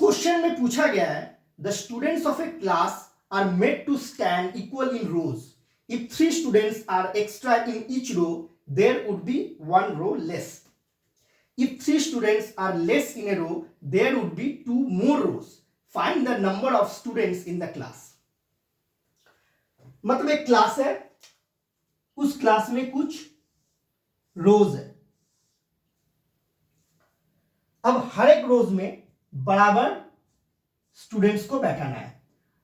Question में पूछा गया है the students of a class are made to stand equal in rows if 3 students are extra in each row there would be 1 row less if 3 students are less in a row there would be 2 more rows find the number of students in the class मतलब एक class है उस class में कुछ रोज है अब हर एक रोज में बराबर स्टूडेंट्स को बैठाना है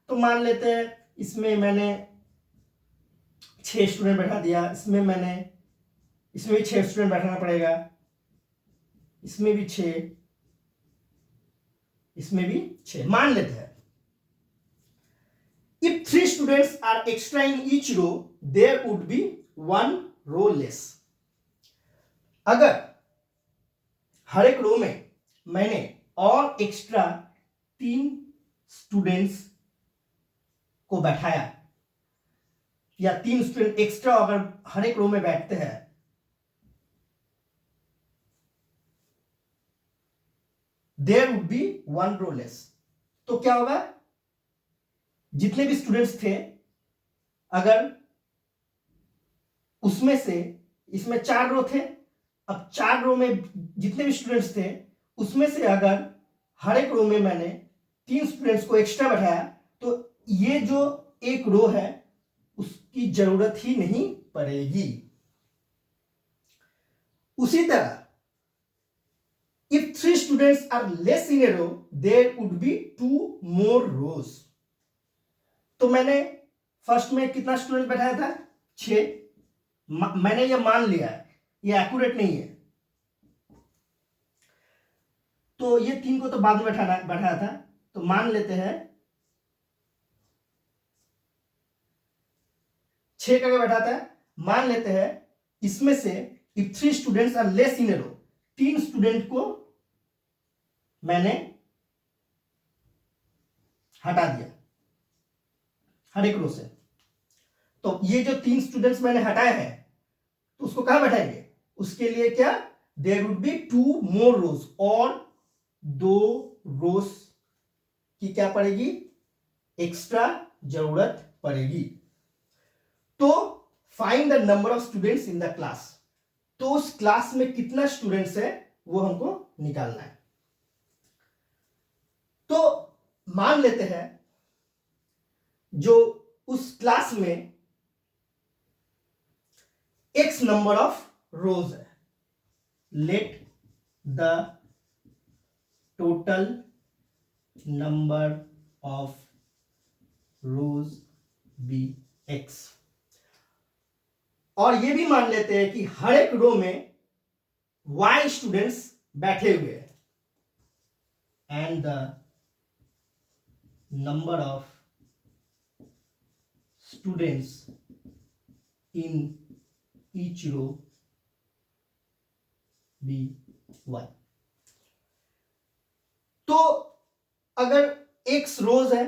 तो मान लेते हैं इसमें मैंने 6 स्टूडेंट बैठा दिया इसमें भी 6 स्टूडेंट बैठाना पड़ेगा इसमें भी 6 इसमें भी 6 मान लेते हैं if 3 students are extra in each row there would be 1 row less अगर हर एक रो में मैंने और एक्स्ट्रा 3 स्टूडेंट्स को बैठाया या 3 स्टूडेंट एक्स्ट्रा अगर हर एक रो में बैठते हैं there would be 1 row less तो क्या होगा जितने भी स्टूडेंट्स थे अगर उसमें से इसमें 4 रो थे अब 4 रो में जितने भी स्टूडेंट्स थे उसमें से अगर हर एक रो में मैंने 3 स्टूडेंट्स को एक्स्ट्रा बैठाया तो ये जो एक रो है उसकी जरूरत ही नहीं पड़ेगी उसी तरह if 3 students are less in a row there would be 2 more rows तो मैंने फर्स्ट में कितना स्टूडेंट बैठाया था 6 मैंने ये मान लिया है ये एक्यूरेट नहीं है तो ये 3 को तो बाद में बैठाया था तो मान लेते हैं 6 का बैठाता है मान लेते हैं इसमें से if 3 students are less in a row 3 student को मैंने हटा दिया हर एक रो से तो ये जो 3 स्टूडेंट्स मैंने हटाए हैं तो उसको कहां बैठाएंगे उसके लिए क्या देयर वुड बी 2 मोर रोज और 2 रोज की क्या पड़ेगी एक्स्ट्रा जरूरत पड़ेगी तो find the number of students in the class तो उस क्लास में कितना स्टूडेंट्स है वो हमको निकालना है तो मान लेते हैं जो उस क्लास में x नंबर ऑफ रोज है let the total number of rows be x और ये भी मान लेते हैं कि हर एक रो में y स्टूडेंट्स बैठे हुए हैं and the number of students in each row be y तो अगर x रोज है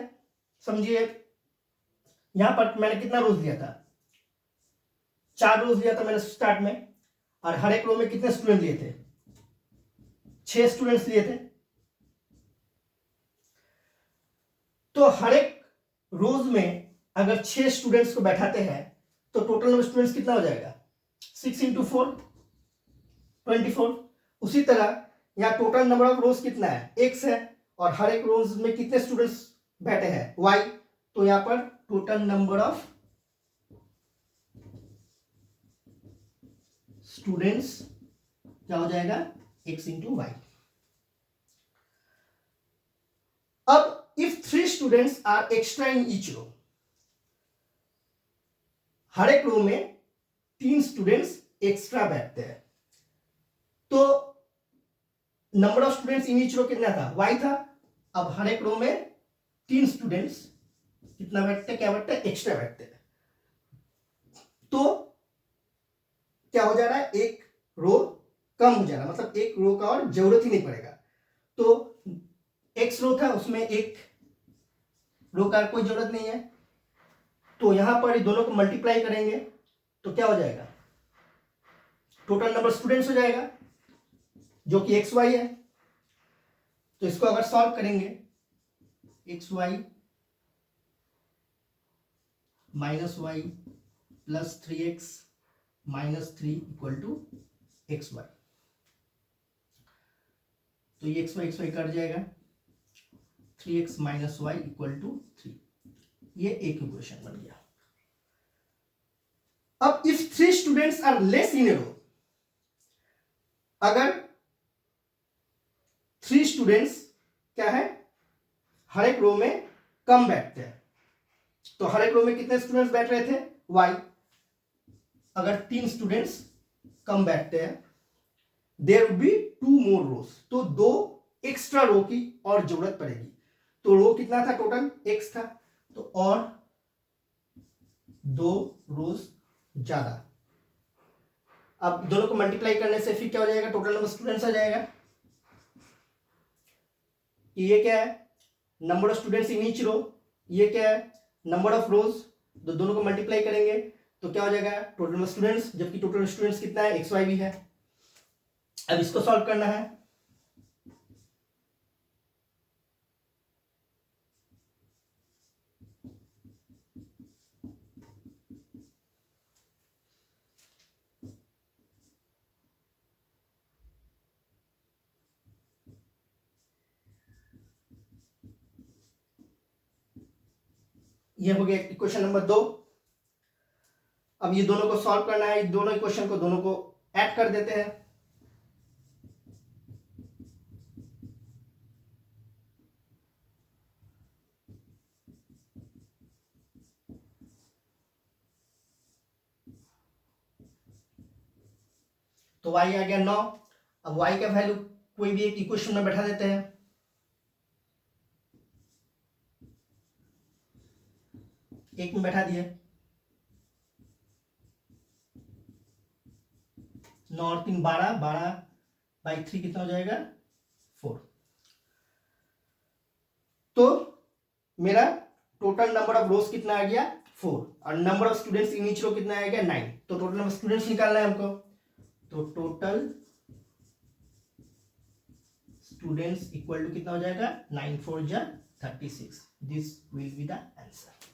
समझिए यहां पर मैंने कितना रोज दिया था 4 रोज लिया था मैंने स्टार्ट में और हर एक रो में कितने स्टूडेंट लिए थे 6 स्टूडेंट्स लिए थे तो हर एक रोज में अगर 6 स्टूडेंट्स को बैठाते हैं तो टोटल नंबर स्टूडेंट्स कितना हो जाएगा 6 into 4 24 उसी तरह यहां टोटल नंबर ऑफ रोज कितना है x है और हर एक रोज में कितने स्टूडेंट्स बैठे हैं y तो यहां पर टोटल नंबर ऑफ स्टूडेंट्स क्या हो जाएगा x into y अब if 3 students are extra in each row हर एक रो में 3 स्टूडेंट्स एक्स्ट्रा बैठते हैं तो number of students in each row कितना था y था अब हर एक रो में 3 स्टूडेंट्स कितना बैठते क्या बैठते एक्स्ट्रा बैठते हैं तो क्या हो जा रहा है एक रो कम हो जा रहा है मतलब एक रो का और जरूरत ही नहीं पड़ेगा तो x रो था उसमें एक रो का कोई जरूरत नहीं है तो यहां पर दोनों को मल्टीप्लाई करेंगे तो क्या हो जाएगा टोटल नंबर स्टूडेंट्स हो जाएगा जो कि xy है तो इसको अगर सॉल्व करेंगे X Y minus Y plus 3x minus 3 equal to X Y, तो ये एक्स वाई कट जाएगा, 3x minus Y equal to 3, ये एक इक्वेशन बन गया। अब if 3 students are less in a row, अगर 3 स्टूडेंट्स क्या है, हर एक रो में कम बैठते हैं, तो हर एक रो में कितने स्टूडेंट्स बैठ रहे थे, y। अगर 3 स्टूडेंट्स कम बैठते हैं, देयर वुड बी 2 मोर रोज, तो 2 एक्स्ट्रा रो की और जरूरत पड़ेगी। तो रो कितना था टोटल, x था, तो और 2 रोज ज्यादा। अब दोनों को मल्टीप्लाई करने से फिर क्या हो जाएगा, टोटल नंबर स्टूडेंट्स आ जाएगा। ये क्या है, number of students in each row, ये क्या है, नंबर ऑफ रोज। तो दोनों को मल्टीप्लाई करेंगे तो क्या हो जाएगा, टोटल नंबर स्टूडेंट्स, जबकि टोटल स्टूडेंट्स कितना है, एक्स वाई भी है। अब इसको सॉल्व करना है, ये हो गया इक्वेशन नंबर 2। अब ये दोनों को सॉल्व करना है, दोनों इक्वेशन को दोनों को ऐड कर देते हैं। तो y आ गया 9। अब y का वैल्यू कोई भी एक इक्वेशन में बैठा देते हैं, एक में बैठा दिए, 9 और 3 12, 12/3 कितना हो जाएगा, 4। तो मेरा टोटल नंबर ऑफ रोज कितना आ गया, 4, और number of students in each row कितना आ गया, 9। तो टोटल नंबर स्टूडेंट्स निकालना है हमको, तो टोटल स्टूडेंट्स इक्वल टू कितना हो जाएगा, 9 4 जा 36। This will be the answer.